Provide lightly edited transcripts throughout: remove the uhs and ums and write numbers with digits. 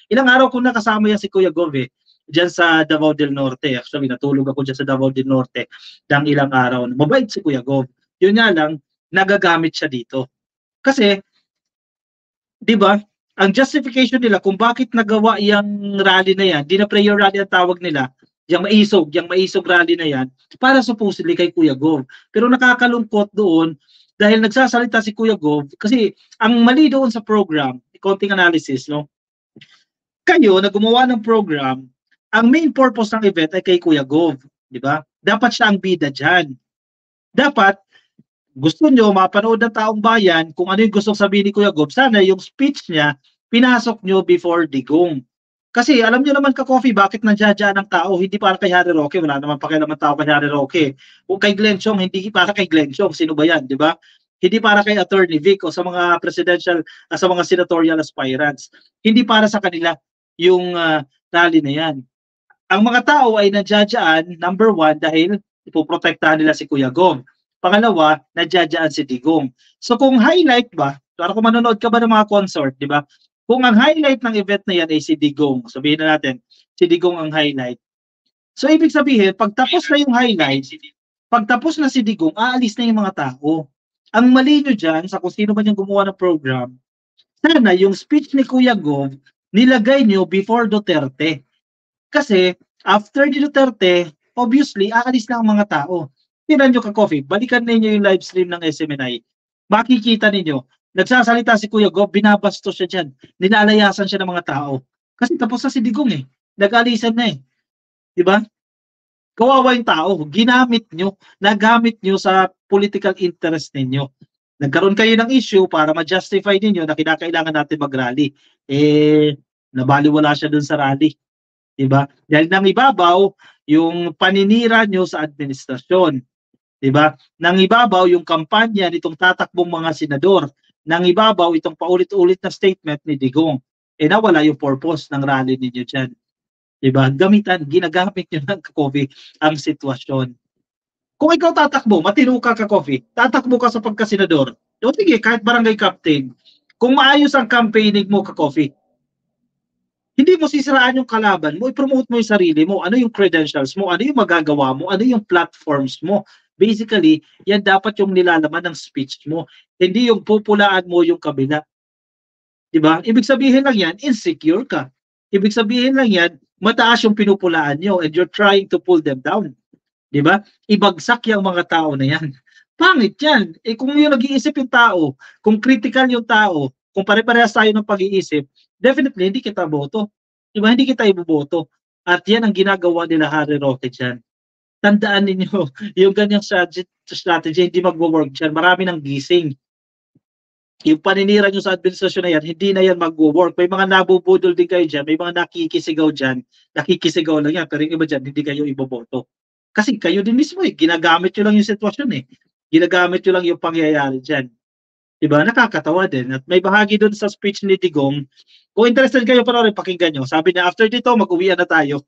Ilang araw ko nakasama yan si Kuya Gov eh, dyan sa Davao del Norte. Actually, natulog ako dyan sa Davao del Norte ng ilang araw. Mabait si Kuya Gov. Yun nga lang, nagagamit siya dito. Kasi, di ba, ang justification nila kung bakit nagawa yung rally na yan, di na prayer rally ang tawag nila, yung maisog rally na yan, para supposedly kay Kuya Gov. Pero nakakalungkot doon, dahil nagsasalita si Kuya Gov, kasi ang mali doon sa program, konting analysis, no? Kayo na gumawa ng program, ang main purpose ng event ay kay Kuya Gov, di ba? Dapat siya ang bida dyan. Dapat, gusto nyo mapanood ng taong bayan kung ano yung gusto sabihin ni Kuya Gov, sana yung speech niya, pinasok nyo before digong. Kasi alam nyo naman ka-coffee, bakit nandiyan ang tao, hindi para kay Harry Roque, wala naman pakialam ang tao kay Harry Roque. Kung kay Glenn Chong, hindi para kay Glenn Chong, sino ba yan, di ba? Hindi para kay Attorney Vic o sa mga presidential, sa mga senatorial aspirants. Hindi para sa kanila yung rally na yan. Ang mga tao ay nandiyan, number one, dahil ipoprotektahan nila si Kuya Gov. Pangalawa, nandiyan si Digong. So kung highlight ba, para kung manonood ka ba ng mga concert, di ba? Kung ang highlight ng event na yan ay si Digong, sabihin na natin, si Digong ang highlight. So ibig sabihin, pagtapos na yung highlight, pagtapos na si Digong, aalis na yung mga tao. Ang mali nyo dyan, sa kung sino man yung gumawa ng program, sana yung speech ni Kuya Gov, nilagay nyo before Duterte. Kasi, after ni Duterte, obviously, aalis na ang mga tao. Tinan nyo ka-coffee, balikan ninyo yung live stream ng SMNI. Makikita ninyo, nagsasalita si Kuya Gov, binabastos siya dyan. Ninalayasan siya ng mga tao. Kasi tapos na si Digong eh. Nag-alisan na eh. Diba? Kawawa yung tao. Ginamit nyo, nagamit nyo sa political interest ninyo. Nagkaroon kayo ng issue para ma-justify ninyo na kinakailangan natin mag-rally. Eh, nabaliwala siya dun sa rally. Diba? Dahil nang ibabaw, yung paninira nyo sa administrasyon. Diba? Nang ibabaw, yung kampanya nitong tatakbong mga senador. Nang ibabaw, itong paulit-ulit na statement ni Digong. Eh, nawala yung purpose ng rally ninyo dyan. Diba? Ginagamit nyo ng ka-coffee ang sitwasyon. Kung ikaw tatakbo, matino ka ka-coffee, tatakbo ka sa pagkasenador, o sige, kahit barangay captain, kung maayos ang campaigning mo ka-coffee, hindi mo sisiraan yung kalaban mo, i-promote mo yung sarili mo, ano yung credentials mo, ano yung magagawa mo, ano yung platforms mo. Basically, yan dapat yung nilalaman ng speech mo, hindi yung pupulaan mo yung kabila. Diba? Ibig sabihin lang yan, insecure ka. Ibig sabihin lang yan, mataas yung pinupulaan nyo and you're trying to pull them down. Diba? Ibagsak yung mga tao na yan. Pangit yan. Eh kung yung nag-iisip yung tao, kung critical yung tao, kung pare-parehas tayo ng pag-iisip, definitely hindi kita boto. Diba? Hindi kita iboboto. At yan ang ginagawa nila Harry Roque dyan. Tandaan ninyo, yung ganyang strategy hindi mag-work dyan. Marami ng gising. Yung paninira nyo sa administrasyon na yan, hindi na yan mag-work. May mga nabubudol din kayo dyan, may mga nakikisigaw dyan, nakikisigaw lang yan, pero yung iba dyan, hindi kayo iboboto. Kasi kayo din mismo eh, ginagamit nyo lang yung sitwasyon eh. Ginagamit nyo lang yung pangyayari dyan. Diba? Nakakatawa din. At may bahagi doon sa speech ni Digong. Kung interested kayo panoorin, pakinggan nyo. Sabi niya, after dito, mag-uwian na tayo.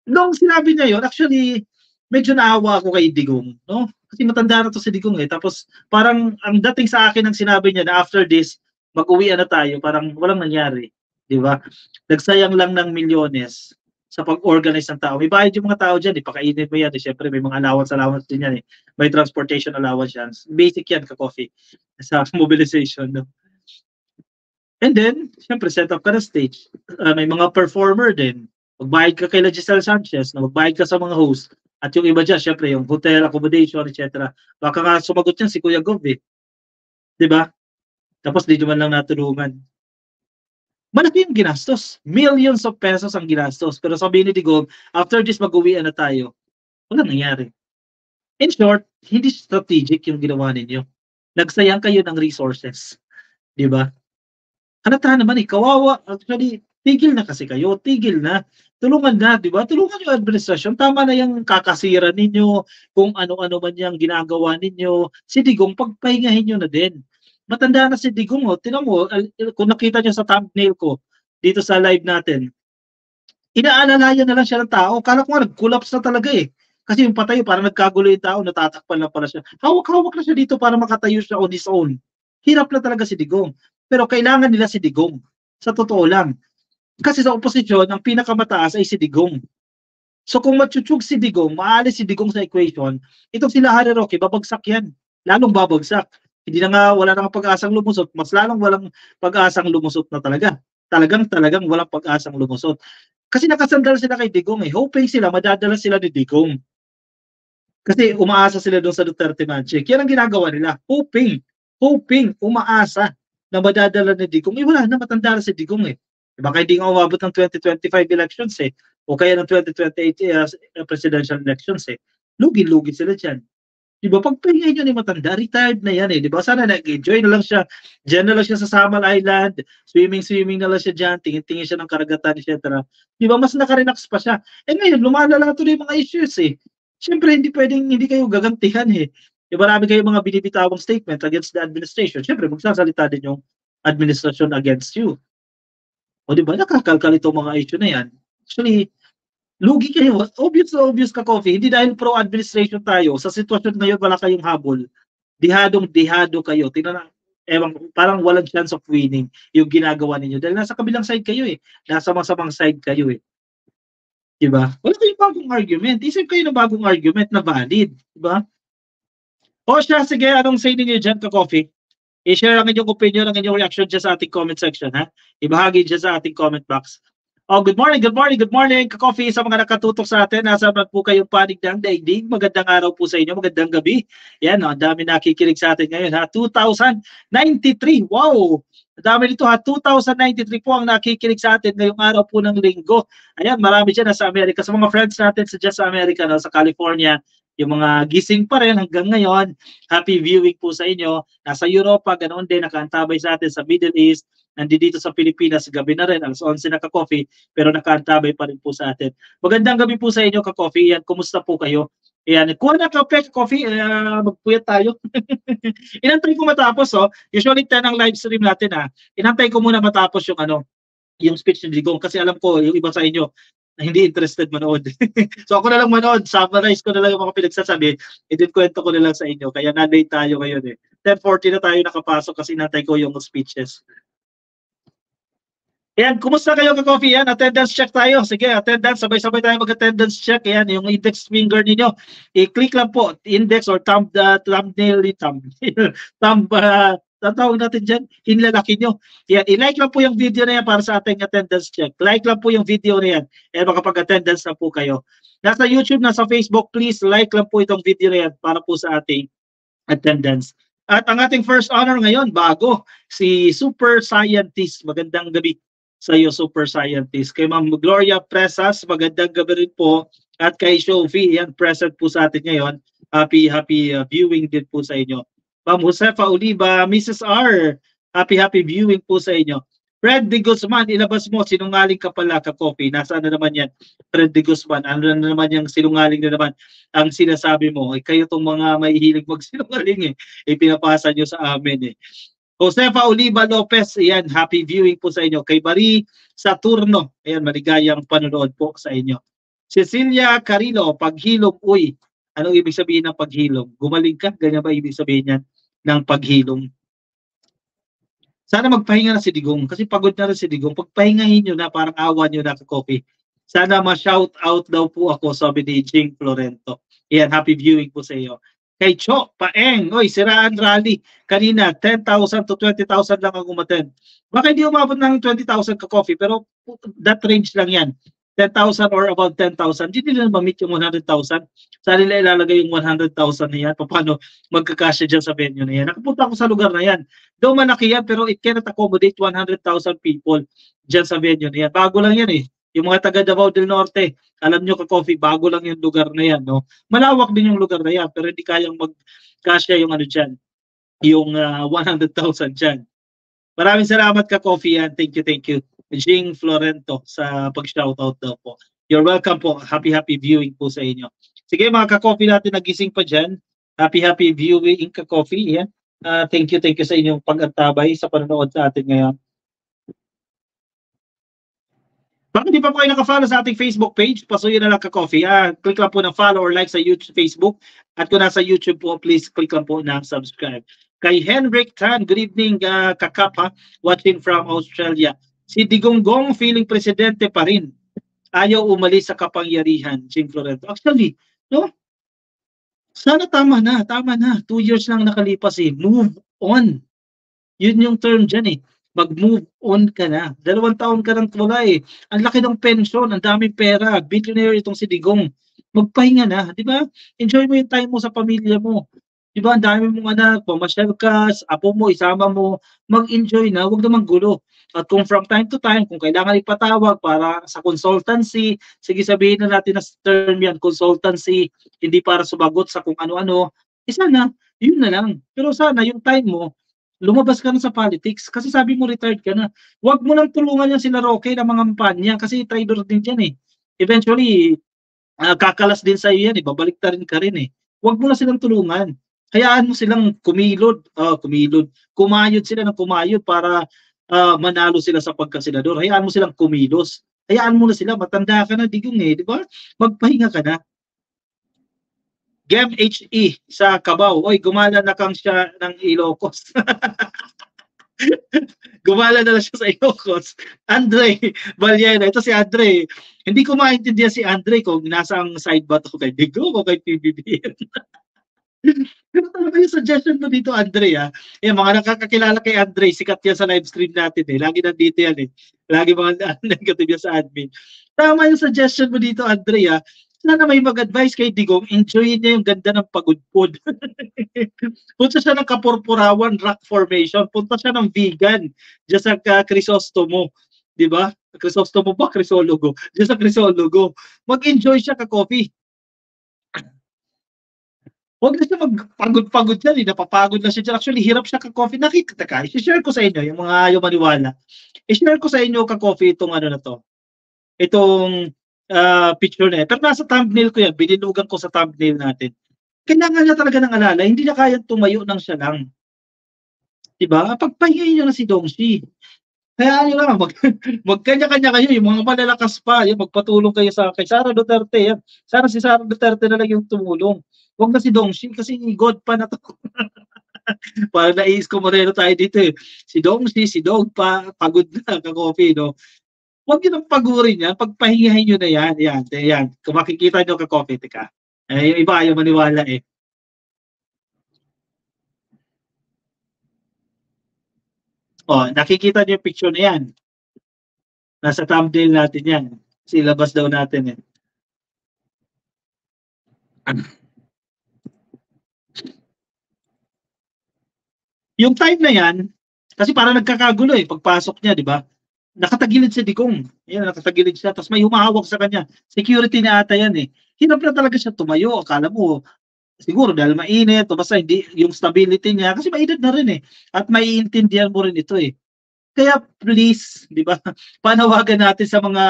Nung sinabi niya yun, actually, medyo naawa ako kay Digong. No? Kasi matanda na to si Digong eh. Tapos parang ang dating sa akin ang sinabi niya na after this, mag-uwian na tayo. Parang walang nangyari. Diba? Nagsayang lang ng milyones sa pag-organize ng tao. May bayad yung mga tao dyan, ipakainin mo yan. Siyempre, may mga allowance din yan. May transportation allowance yan. Basic yan ka-coffee sa mobilization. No? And then, siyempre, set up ka na stage. May mga performer din. Magbayad ka kay Giselle Sanchez, na magbayad ka sa mga host. At yung iba dyan, siyempre, yung hotel, accommodation, etc. Baka nga sumagot yan si Kuya Gov eh. Diba? Tapos di naman lang natulungan. Malaki yung ginastos. Millions of pesos ang ginastos. Pero sabihin ni Digong, after this mag-uwian na tayo. Wala nangyari. In short, hindi strategic yung ginawa ninyo. Nagsayang kayo ng resources. Diba? Halata naman eh, kawawa. Actually, tigil na kasi kayo. Tigil na. Tulungan na, diba? Tulungan yung administrasyon. Tama na yung kakasira ninyo. Kung ano-ano man yung ginagawa ninyo. Si Digong, pagpahingahin nyo na din. Matanda na si Digong, oh. Tinan mo, kung nakita nyo sa thumbnail ko, dito sa live natin, inaalalayan na lang siya ng tao. Kala ko nga, nag-collapse na talaga eh. Kasi yung patayo, parang nagkagulo yung tao, natatakpan lang pala siya. Hawak-hawak na siya dito para makatayo siya on his own. Hirap na talaga si Digong. Pero kailangan nila si Digong. Sa totoo lang. Kasi sa oposisyon, ang pinakamataas ay si Digong. So kung matchuchug si Digong, maalis si Digong sa equation, itong sila Harry Roque, babagsak yan. Lalong babagsak. Hindi na nga, wala nang pag-asang lumusot, mas lalong walang pag-asang lumusot na talaga. Talagang walang pag-asang lumusot. Kasi nakasandal sila kay Digong eh. Hoping sila, madadala sila ni Digong. Kasi umaasa sila doon sa Duterte Magic. Yan ang ginagawa nila. Hoping, umaasa na madadala ni Digong. Wala na, matanda na si Digong eh. Baka hindi nga umabot ng 2025 elections eh. O kaya ng 2028 presidential elections eh. Lugi-lugi sila dyan. Diba? Pagpahinga nyo ni matanda, retired na yan eh. Diba? Sana nag-enjoy na lang siya. Diyan na lang siya sa Samal Island. Swimming na lang siya dyan. Tingin-tingin siya ng karagatan, etc. Diba? Mas nakarelax pa siya. Eh ngayon, lumalala tuloy yung mga issues eh. Siyempre, hindi kayo gagantihan eh. Diba? Marami kayong mga binibitawang statement against the administration. Siyempre, magsasalita din yung administration against you. O diba? Nakakalkal itong mga issue na yan. Actually, lugi kayo. Obvious ka, Coffee. Hindi dahil pro-administration tayo. Sa sitwasyon ngayon, wala kayong habol. Dihadong-dihado kayo. Tingnan na, parang walang chance of winning yung ginagawa ninyo. Dahil nasa kabilang side kayo eh. Nasa masamang side kayo eh. Diba? Wala kayong bagong argument. Isip kayo ng bagong argument na valid. Diba? O siya, sige, anong say ninyo dyan, ka-Coffee? I-share ang inyong opinion, ang inyong reaction dyan sa ating comment section, ha? Ibahagi dyan sa ating comment box. Oh, good morning, ka-Coffee sa mga nakatutok sa atin. Nasa man po kayong panig ng daigdig. Magandang araw po sa inyo, magandang gabi. Yan, ang dami nakikinig sa atin ngayon, ha? 2093, wow! Ang dami nito, ha? 2093 po ang nakikinig sa atin ngayong araw po ng linggo. Ayan, marami dyan nasa Amerika. Sa mga friends natin sa Amerika, no? Sa California, yung mga gising pa rin hanggang ngayon, happy viewing po sa inyo. Nasa Europa, ganoon din, nakaantabay sa atin sa Middle East, nandito sa Pilipinas, gabi na rin, alas 11 na ka-Coffee, pero nakaantabay pa rin po sa atin. Magandang gabi po sa inyo, ka-Coffee. Yan, kumusta po kayo? Yan, kuha na kape, ka-Coffee, magpuyat tayo. Inantay ko matapos, oh. Usually 10 ang live stream natin, ha. Inantay ko muna matapos yung speech ni Digong, kasi alam ko, yung iba sa inyo, na hindi interested manood. So ako na lang manood, summarize ko na lang yung mga pinagsasabi, kwento ko na lang sa inyo. Kaya na-late tayo ngayon eh. 10:40 na tayo nakapasok kasi natay ko yung speeches. Ayan, kumusta kayo, ka-Coffee? Yan, attendance check tayo. Sige, attendance, sabay-sabay tayo mag-attendance check. Ayan, yung index finger ninyo, i-click lang po, index or thumbnail, tatawag natin dyan, hinlalaki nyo. Yan, i-like lang po yung video na yan para sa ating attendance check. Like lang po yung video na yan. Ayan, makapag-attendance na po kayo. Nasa YouTube, nasa Facebook, please like lang po itong video na yan para po sa ating attendance. At ang ating first honor ngayon, bago, si Super Scientist. Magandang gabi sa iyo, Super Scientist. Kay Ma'am Gloria Presas, magandang gabi rin po. At kay Shofi, yan, present po sa atin ngayon. Happy viewing din po sa inyo. Ma'am Josefa Oliva, Mrs. R, happy viewing po sa inyo. Fred de Guzman, ilabas mo, sinungaling ka pala, ka-Coffee. Nasaan na naman yan, Fred de Guzman? Ano na naman yung sinungaling na naman ang sinasabi mo? Eh, kayo tong mga mahihilig magsinungaling eh. Pinapasa nyo sa amin eh. Josefa Oliva Lopez, ayan, happy viewing po sa inyo. Kay Marie Saturno, ayan, maligayang panonood po sa inyo. Cecilia Carilo, paghilom, uy, anong ibig sabihin ng paghilom? Gumaling ka? Ganyan ba ibig sabihin yan ng paghilom? Sana magpahinga na si Digong kasi pagod na rin si Digong. Pagpahingahin nyo na, parang awa nyo na, ka-Coffee. Sana ma-shout out daw po ako, sabi ni Jing Florento. Ayan, happy viewing po sa iyo. Kay Cho Paeng, oy, siraan rally. Kanina, 10,000 to 20,000 lang ang umattend. Baka hindi umabot ng 20,000, ka-Coffee, pero that range lang yan. 10,000 or about 10,000. Hindi nila ma-meet yung 100,000. Saan nila ilalagay yung 100,000 na yan? Paano magkakasya dyan sa venue na yan? Nakapunta ako sa lugar na yan. Though malaki yan, pero it cannot accommodate 100,000 people dyan sa venue na yan. Bago lang yan eh. Yung mga taga Davao del Norte, alam nyo, ka-Coffee, bago lang yung lugar na yan. No? Malawak din yung lugar na yan, pero hindi kayang magkasya yung ano dyan, yung 100,000 dyan. Maraming salamat, ka-Coffee, yan. Thank you. Jing Florento sa pag-shoutout daw po. You're welcome po. Happy viewing po sa inyo. Sige, mga ka-Coffee natin, nagising pa dyan. Happy viewing, ka-Coffee. Yan. Thank you sa inyong pag-antabay sa panonood sa atin ngayon. Bakit di pa po kayo naka-follow sa ating Facebook page? Pasuyin na lang, ka-Coffee. Click lang po ng follow or like sa YouTube, Facebook. At kung nasa YouTube po, please click lang po ng subscribe. Kay Henrik Tan, good evening, kakap, watching from Australia. Si Digonggong feeling presidente pa rin. Ayaw umalis sa kapangyarihan, Jing Florento. Actually, no? Sana tama na, tama na. 2 years lang nakalipas eh. Move on. Yun yung term dyan eh. Mag-move on ka na. 2 taon ka nang wala eh. Ang laki ng pension, ang daming pera. Billionaire itong si Digong. Magpahinga na, di ba? Enjoy mo yung time mo sa pamilya mo. Di ba? Ang dami mong anak, pamasyal ka, apo mo, isama mo. Mag-enjoy na, huwag naman gulo. At kung from time to time, kung kailangan ipatawag para sa consultancy, sige sabihin na natin na term yan, consultancy, hindi para sumagot sa kung ano-ano, sana, yun na lang. Pero sana, yung time mo, lumabas ka na sa politics kasi sabi mo retired ka na. Huwag mo nang tulungan yan sila Roque ng mga kampanya kasi traitor din yan eh. Eventually, kakalas din sa iyo yan eh. Babalik ta rin ka rin eh. Huwag mo na silang tulungan. Hayaan mo silang kumayod sila ng kumayod para manalo sila sa pagkasenador. Hayaan mo silang kumilos. Hayaan mo na sila, matanda ka na, Digong eh, di ba? Magpahinga ka na. Gem HE sa Cubao. Oy, gumala na kang siya ng Ilocos. Gumala na lang siya sa Ilocos. Andre Valiera. Ito si Andre. Hindi ko maintindihan si Andre kung nasa ang side ba to kay Digong o kay PBBM. Pero talaga yung suggestion mo dito, Andre, ha? Yung mga nakakakilala kay Andre, sikat yan sa live stream natin, eh. Lagi nandito yan, eh. Lagi mga negative yan sa admin. Tama yung suggestion mo dito, Andre, ha? Sana may mag-advise kay Digong, enjoy niya yung ganda ng pagudpod. Punta siya ng Kapurpurawan rock formation, punta siya ng vegan, dyan sa Crisostomo, di ba? Crisostomo ba? Crisologo. Dyan sa Crisologo. Mag-enjoy siya ka-coffee. Huwag na siya magpagod-pagod dyan, napapagod na siya dyan. Actually, hirap siya ka-coffee. Nakikita ka, i-share ko sa inyo, yung mga ayaw maniwala. I-share ko sa inyo ka-coffee itong ano na to. Itong picture na yan. Pero nasa thumbnail ko yan, binilugan ko sa thumbnail natin. Kailangan niya talaga ng alala, hindi na kayang tumayo ng siya lang. Diba? Pagpahingayin niyo na si Dongxi. Kaya nyo lang, magkanya-kanya kayo, yung mga malalakas pa, yung magpatulong kayo kay Sara Duterte. Yan. Sana si Sara Duterte na lang yung tumulong. Huwag na si Dongxi kasi God pa na to. Parang nais ko Moreno tayo dito eh. Si Dongxi, si Dog pa, pagod na ka-coffee, no? Huwag nyo nang pagurin yan, pagpahingahin nyo na yan. Yan. Kung makikita nyo ka-coffee, tika. Yung iba ayaw maniwala eh. Nakikita niyo yung picture na yan. Nasa thumbnail natin yan. Silabas daw natin eh. Yung time na yan, kasi parang nagkakagulo eh, pagpasok niya, di ba? Nakatagilid si Digong. Yan, nakatagilid siya. Tapos may humahawak sa kanya. Security na ata yan eh. Hirap na talaga siya tumayo. Akala mo, siguro dahil mainit o basta hindi yung stability niya kasi mainit na rin eh at maiintindihan mo rin ito eh. Kaya please, di ba? Panawagan natin sa mga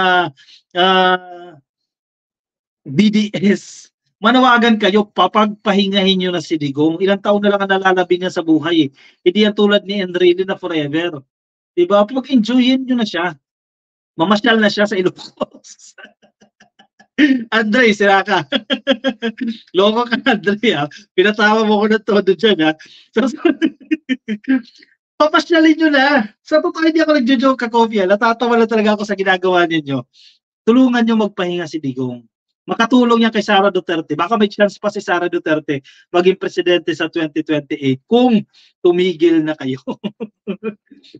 BDS. Manawagan kayo, papagpahingahin nyo na si Digong. Ilang taon na lang ang nalalabi niya sa buhay eh. Hindi yan tulad ni Enrile na forever. Di ba? Pag-enjoyin nyo na siya. Mamasyal na siya sa Ilocos. Andre, sira ka. Loko ka, Andre, ha? Pinatawa mo ko na todo dyan, ha? Papasyalin nyo na. Sa totoo, hindi ako nagjo-joke ka-coffee, ha? Natatawa lang talaga ako sa ginagawa ninyo. Tulungan nyo magpahinga si Digong. Makatulong yan kay Sara Duterte. Baka may chance pa si Sara Duterte maging presidente sa 2028 kung tumigil na kayo.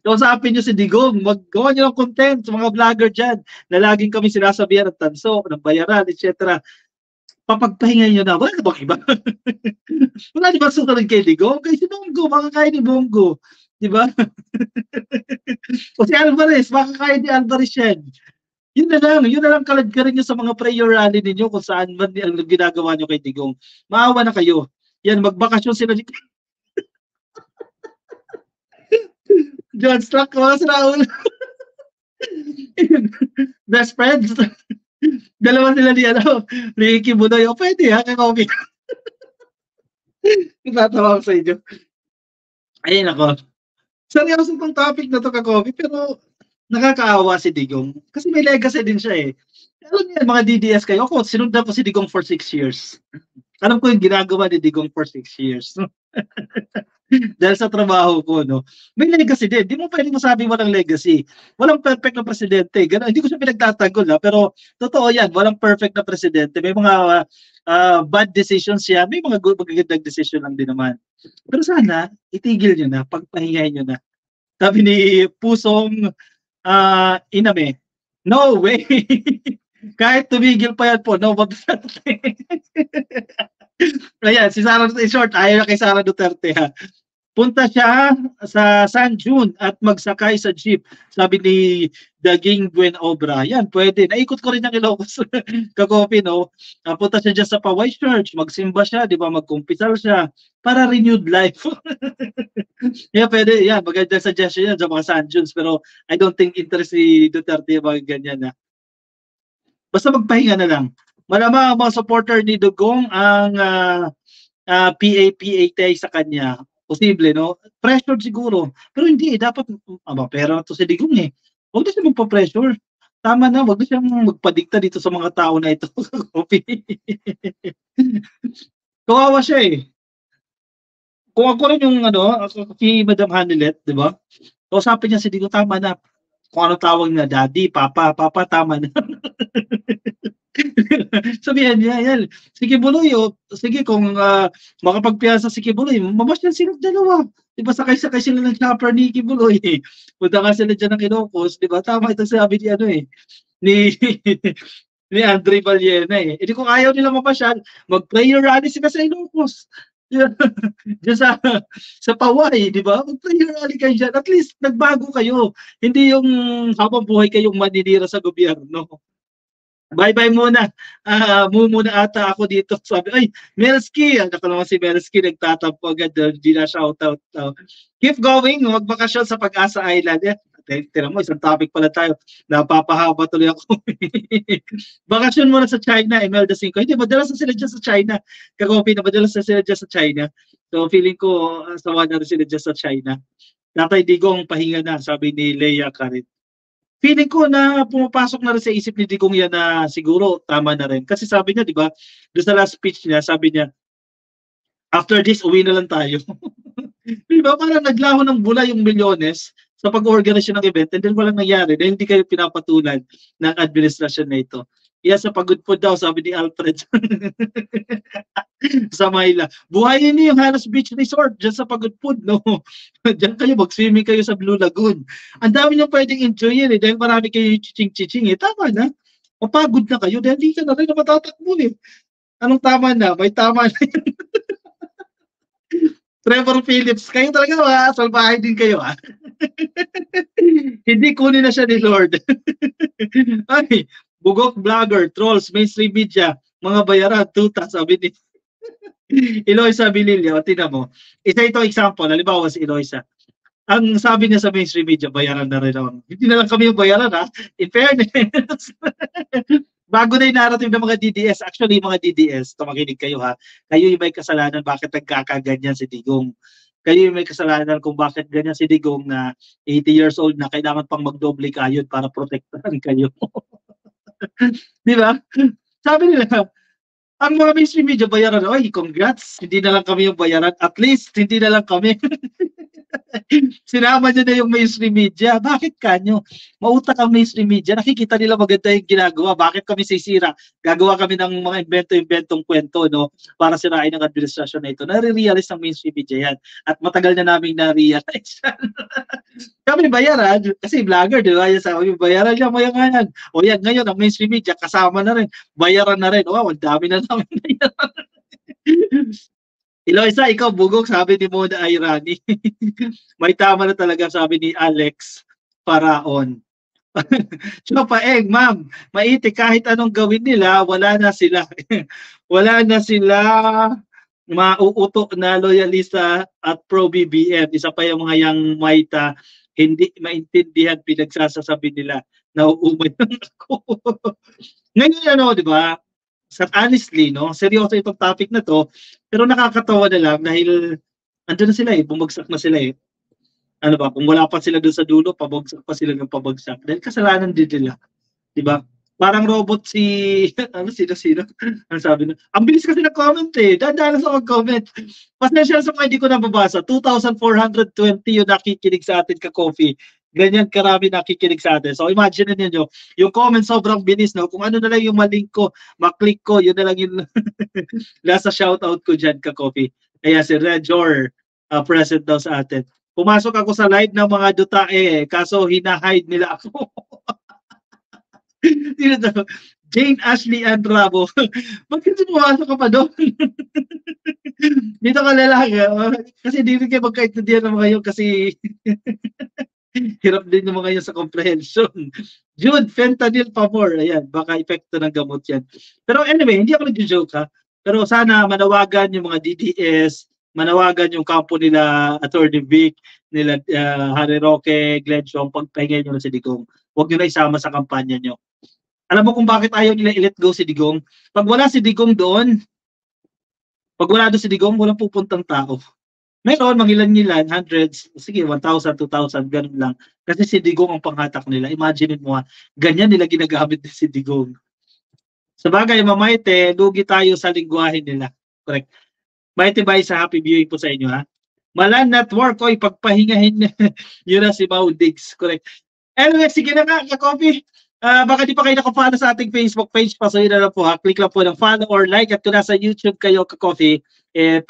Kausapin nyo si Digong, maggawa nyo ng content sa mga vlogger dyan na laging kami sinasabihan ng tanso, ng bayaran, etc. Papagpahingan nyo na. Wala na bang iba? Wala di ba susunod kay Digong? Kay si Bongo, makakain ni Bongo. Di ba? O si Alvarez, makakain ni Alvarez yan. Yun na lang kaladkarin nyo sa mga prayer rally ninyo kung saan man ang ginagawa nyo kay Digong. Maawa na kayo. Yan, magbakasyon sila dito. John Struck, mga Raul. Best friends. Dalawa sila ni Ricky Budoy. O pwede ha, kakopi. Natatawa ko sa inyo. Ayun ako. Seryoso itong topic na to kakopi, pero nakakaawa si Digong. Kasi may legacy din siya eh. Alam niyo mga DDS kayo, ako sinundan ko si Digong for 6 years. Alam ko yung ginagawa ni Digong for 6 years. Dahil sa trabaho ko, no? May legacy din. Di mo pwedeng masabi walang legacy. Walang perfect na presidente. Ganun. Hindi ko siya pinagtatanggol, ha? Pero totoo yan. Walang perfect na presidente. May mga bad decisions yan. May mga magagandang decision lang din naman. Pero sana, itigil nyo na. Pagpahingahin nyo na. Sabi ni Pusong Iname, no way! Kahit tumigil pa yan po, no, Duterte. Ayan, si Sara, in short, ayaw na kay Sara Duterte, ha. Punta siya sa San June at magsakay sa jeep. Sabi ni Daging Buen Obra. Yan, pwede. Naikot ko rin ang Ilocos. Kakopi, no? Punta siya dyan sa Paway Church. Magsimba siya, di ba? Magkumpisal siya. Para renewed life. Yeah, pwede. Yan, magandang suggestion yan sa mga San Junes. Pero I don't think interest si Duterte yung mga ganyan, na. Basta magpahinga na lang. Malamang ang mga supporter ni Dugong ang PAPAT sa kanya. Posible, no? Pressured siguro. Pero hindi, dapat, pera na to si Digong eh. Huwag na siya magpa-pressure. Tama na, huwag na siyang magpadikta dito sa mga tao na ito. Kawawa siya eh. Kung ako rin yung, si Madam Hanilet, di ba? Kausapin niya si Digong, tama na. Kung ano tawag na, daddy, papa, tama na. Sabihan niya, yan. Si Kibuloy, sige, kung makapagpiyasa si Kibuloy, mamasyan silang dalawa. Diba, sakay-sakay sila ng chopper ni Kibuloy. Punta ka sila dyan ng Ilocos, diba? Tama ito sabi ni, ni Andre Vallena eh. Hindi kung ayaw nila mapasyal, mag-prayer rally sila sa Ilocos. Diyan sa Paway, di ba? Mag-prayer rally kayo dyan. At least, nagbago kayo. Hindi yung habang buhay kayong maninira sa gobyerno. Bye-bye muna. Muna ata ako dito. Sabi, ay, Melski. Ako naman si Melski, nagtatampo agad. Hindi na shoutout. Keep going. Magbakasyon sa Pag-asa Island. Tira mo, isang topic pala tayo. Napapahaba tuloy ako. Bakasyon muna sa China, Imelda Cinco. Hindi, madalas na sila dyan sa China. Kakopi na, madalas na sila dyan sa China. So, feeling ko, sawa na rin sila dyan sa China. Tatay Digong, pahinga na, sabi ni Leia Karin. Feeling ko na pumapasok na rin sa isip ni Digong yan na siguro tama na rin. Kasi sabi niya, di ba, doon sa last speech niya, sabi niya, after this, uwi na lang tayo. Di ba, parang naglaho ng bula yung milyones sa pag-organize ng event and then walang nangyari dahil hindi kayo pinapatulan ng administrasyon na ito. Iya sa pagod po daw, sabi ni Alfred. Sa Mayla. Buhayin niyo yung Halos Beach Resort dyan sa Pagudpud, no? Dyan kayo, mag-swimming kayo sa Blue Lagoon. Ang dami nyo pwedeng enjoyin eh, dahil marami kayo chiching-chiching eh. Tama na. Mapagod na kayo dahil di ka na rin na matatakbo eh. Anong tama na? May tama na yun. Trevor Phillips, kayo talaga salbahay din kayo ha. Hindi kunin na siya ni Lord. Ay, bugok vlogger, trolls, mainstream media, mga bayaran, tuta, sabi ni Eloisa Bililio, tingnan mo. Isa ito example, halimbawa si Eloisa. Ang sabi niya sa mainstream media, bayaran na rin ako. Hindi na lang kami yung bayaran ha. In fairness. Bago na yung narrative ng mga DDS, actually mga DDS, tumakinig kayo ha, kayo yung may kasalanan bakit nagkakaganyan si Digong. Kayo yung may kasalanan kung bakit ganyan si Digong na 80 years old na kailangan pang magdoble kayod para protektahan kayo. Di ba? Sabi nila, ang mga mainstream media bayaran, ay congrats, hindi na lang kami yung bayaran, at least hindi na lang kami. Sinama niya na yung mainstream media. Bakit kanyo? Mautak ang mainstream media. Nakikita nila maganda yung ginagawa. Bakit kami sisira? Gagawa kami ng mga invento-inventong kwento, no? Para sirain ang administrasyon na ito. Nare-realize ng mainstream media yan. At matagal na namin na-realize. Kami bayaran, kasi vlogger, di ba? Yung bayaran niya, mayanganan. O yan, ngayon, ang mainstream media, kasama na rin. Bayaran na rin. Wow, ang dami na namin bayaran. Eloisa, ikaw bugok, sabi ni Mona Irani. May tama na talaga, sabi ni Alex Paraon. Paeng, ma'am, maiti kahit anong gawin nila, wala na sila. Wala na sila mauutok na loyalista at pro-BBM. Isa pa yung mga yang Maita, hindi maintindihan pinagsasasabi nila na uumay lang ako. Ngayon, di ba? Honestly, no, seryoso itong topic na to, pero nakakatawa na lang dahil andun na sila eh, bumagsak na sila eh. Ano ba, kung wala pa sila doon sa dulo, pabagsak pa sila ng pabagsak. Dahil kasalanan din nila, di ba? Parang robot si, ano, sino? Ang sabi na, ang bilis kasi nag-comment eh. Dadaan sa mag-comment. Pasensya sa mga hindi ko nababasa. 2,420 yung nakikinig sa atin ka-coffee. Ganyan karami nakikinig sa atin. So imagine niyo yung comment sobrang bilis, no? Kung ano na lang yung malink ko, maklik ko, yun na lang yung nasa shoutout ko dyan ka-coffee. Kaya si Rejor, present daw sa atin. Pumasok ako sa live ng mga dutae, kaso hinahide nila ako. Sino to? Jane Ashley Andrabo. Ba't kasi pumasok ka pa doon? Dito ka lalaki. Kasi di rin kayo magkaintindihan ng mga yun kasi hirap din yung mga yun sa comprehension. Jude, fentanyl pavor. Ayan, baka epekto ng gamot yan. Pero anyway, hindi ako nag-joke ha. Pero sana manawagan yung mga DDS, manawagan yung kampo nila Attorney Vic, nila Harry Roque, Glenn Chong, pagpahingay nyo na si Digong. Huwag nyo na isama sa kampanya nyo. Alam mo kung bakit ayaw nila i-let go si Digong? Pag wala si Digong doon, pag wala doon si Digong, walang pupuntang tao. Meron, mangilan-ngilan, hundreds, sige, 1,000, 2,000, ganun lang. Kasi si Digong ang panghatak nila. Imagine mo, ganyan nila ginagamit din si Digong. Sa bagay, Mamaite, lugi tayo sa lingwahe nila. Correct. Maite bye sa happy viewing po sa inyo, ha? Malan Network, oy, pagpahingahin yun na si Mau Diggs. Correct. Anyway, sige na nga, ka-coffee. Baka di pa kayo nakafollow sa ating Facebook page, pasuyin na lang po ha. Click lang po ng follow or like at kung nasa YouTube kayo ka-coffee,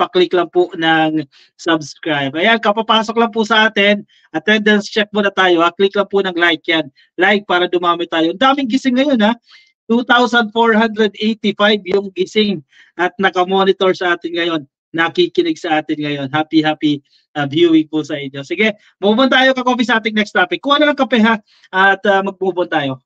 pa-click lang po ng subscribe. Ayan, kapapasok lang po sa atin. Attendance check muna tayo ha. Click lang po ng like yan. Like para dumami tayo. Ang daming gising ngayon ha. 2,485 yung gising at nakamonitor sa atin ngayon. Nakikinig sa atin ngayon. Happy viewing po sa inyo. Sige, move on tayo ka-coffee sa ating next topic. Kuha na lang kape ha at mag-move on tayo.